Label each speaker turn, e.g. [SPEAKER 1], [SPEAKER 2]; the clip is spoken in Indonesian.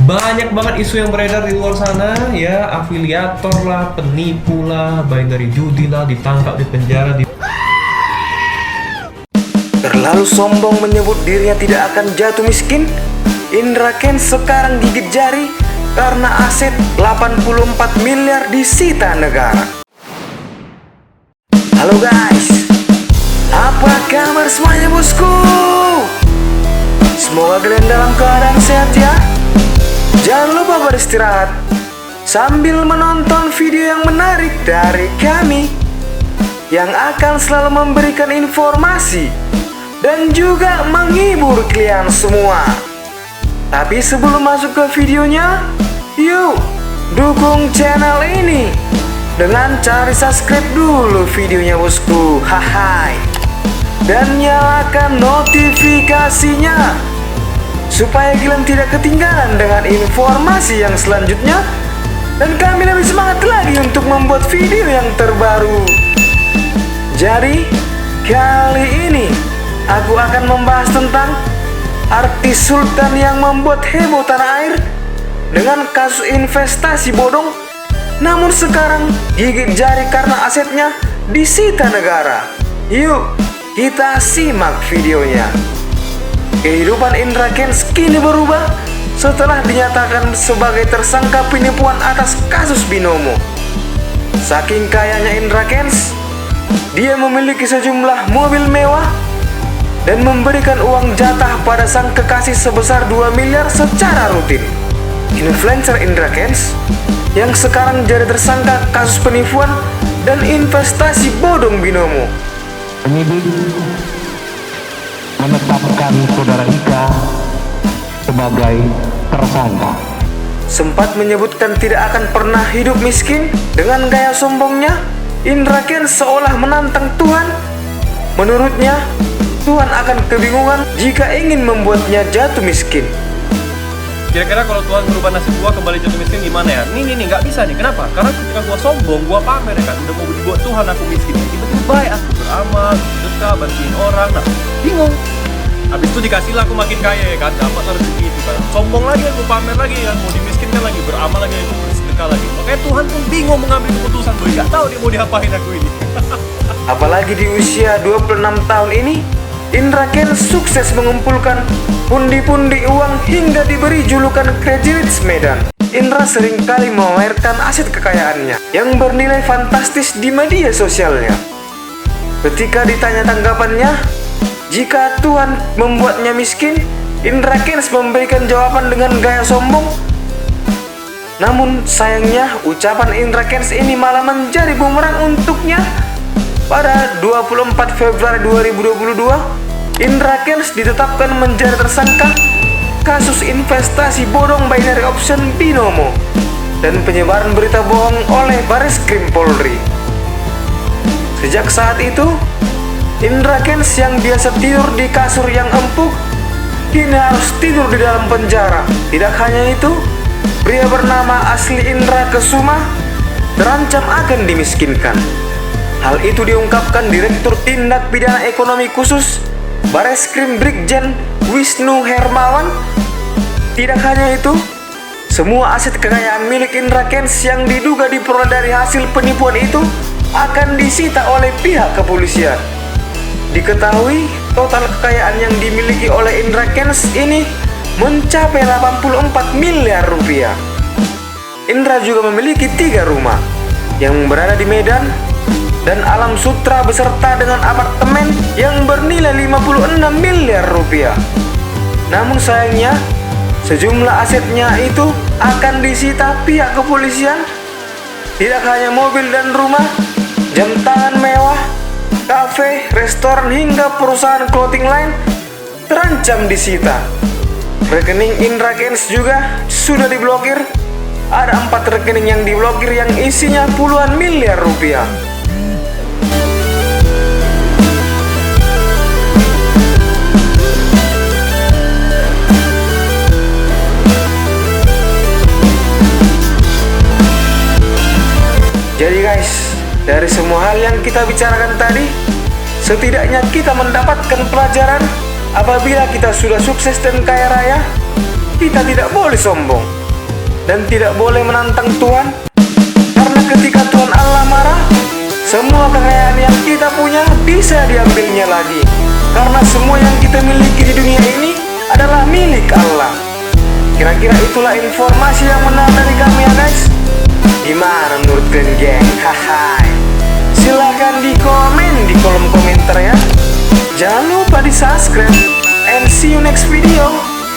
[SPEAKER 1] Banyak banget isu yang beredar di luar sana ya, afiliator lah, penipu lah, baik dari judi lah, ditangkap, di penjara,
[SPEAKER 2] Terlalu sombong menyebut dirinya tidak akan jatuh miskin. Indra Kents sekarang gigit jari karena aset 84 miliar disita negara. Halo guys, apa kabar semuanya bosku? Semoga kalian dalam keadaan sehat ya. Jangan lupa beristirahat sambil menonton video yang menarik dari kami yang akan selalu memberikan informasi dan juga menghibur kalian semua. Tapi sebelum masuk ke videonya, yuk dukung channel ini dengan cara subscribe dulu videonya bosku. Hai. Dan nyalakan notifikasinya supaya kalian tidak ketinggalan dengan informasi yang selanjutnya, dan kami lebih semangat lagi untuk membuat video yang terbaru. Jadi kali ini aku akan membahas tentang artis Sultan yang membuat heboh tanah air dengan kasus investasi bodong, namun sekarang gigit jari karena asetnya disita negara. Yuk kita simak videonya. Kehidupan Indra Kents kini berubah setelah dinyatakan sebagai tersangka penipuan atas kasus binomo. Saking kayanya Indra Kents, dia memiliki sejumlah mobil mewah dan memberikan uang jatah pada sang kekasih sebesar 2 miliar secara rutin. Influencer Indra Kents yang sekarang jadi tersangka kasus penipuan dan investasi bodong binomo.
[SPEAKER 3] Penyidik menetapkan saudara Ika sebagai tersangka.
[SPEAKER 2] Sempat menyebutkan tidak akan pernah hidup miskin. Dengan gaya sombongnya, Indra Kents seolah menantang Tuhan. Menurutnya, Tuhan akan kebingungan jika ingin membuatnya jatuh miskin.
[SPEAKER 1] Kira-kira kalau Tuhan merubah nasib gua kembali jatuh miskin gimana ya? Nih, nggak bisa nih. Kenapa? Karena ketika gua sombong, gua pamer ya kan, udah mau dibuat Tuhan aku miskin. Tiba-tiba baik, aku beramal, sedekah, bantuin orang. Nah, bingung. Habis itu dikasihlah aku makin kaya ya kan, dapat rezeki itu kan. Sombong lagi, aku pamer lagi ya, mau dimiskinkan lagi, beramal lagi, aku bersedekah lagi. Makanya Tuhan pun bingung mengambil keputusan, boy. Gak tahu dia mau diapain aku ini.
[SPEAKER 2] Apalagi di usia 26 tahun ini, Indra Kents sukses mengumpulkan pundi-pundi uang hingga diberi julukan Crazy Rich Medan. Indra seringkali memamerkan aset kekayaannya yang bernilai fantastis di media sosialnya. Ketika ditanya tanggapannya, jika Tuhan membuatnya miskin, Indra Kents memberikan jawaban dengan gaya sombong. Namun sayangnya, ucapan Indra Kents ini malah menjadi bumerang untuknya. Pada 24 Februari 2022, Indra Kents ditetapkan menjadi tersangka kasus investasi bodong binary option binomo dan penyebaran berita bohong oleh Bareskrim Polri. Sejak saat itu, Indra Kents yang biasa tidur di kasur yang empuk kini harus tidur di dalam penjara. Tidak hanya itu, pria bernama asli Indra Kesuma terancam akan dimiskinkan. Hal itu diungkapkan Direktur Tindak Pidana Ekonomi Khusus Bareskrim Brigjen Wisnu Hermawan. Tidak hanya itu, semua aset kekayaan milik Indra Kents yang diduga diperoleh dari hasil penipuan itu akan disita oleh pihak kepolisian. Diketahui total kekayaan yang dimiliki oleh Indra Kents ini mencapai 84 miliar rupiah. Indra juga memiliki 3 rumah yang berada di Medan dan Alam Sutra beserta dengan apartemen yang bernilai 56 miliar rupiah. Namun sayangnya, sejumlah asetnya itu akan disita pihak kepolisian. Tidak hanya mobil dan rumah, jam tangan mewah, kafe, restoran hingga perusahaan clothing line terancam disita. Rekening Indra Kents juga sudah diblokir. Ada 4 rekening yang diblokir yang isinya puluhan miliar rupiah. Jadi guys, dari semua hal yang kita bicarakan tadi, setidaknya kita mendapatkan pelajaran. Apabila kita sudah sukses dan kaya raya, kita tidak boleh sombong. dan tidak boleh menantang Tuhan. Karena ketika Tuhan Allah marah, semua kekayaan yang kita punya bisa diambilnya lagi. Karena semua yang kita miliki di dunia ini adalah milik Allah. Kira-kira itulah informasi yang menarik dari kami ya guys. Gimana menurut kalian geng? Hai. Silahkan di komen di kolom komentar ya. Jangan lupa di subscribe. And see you next video.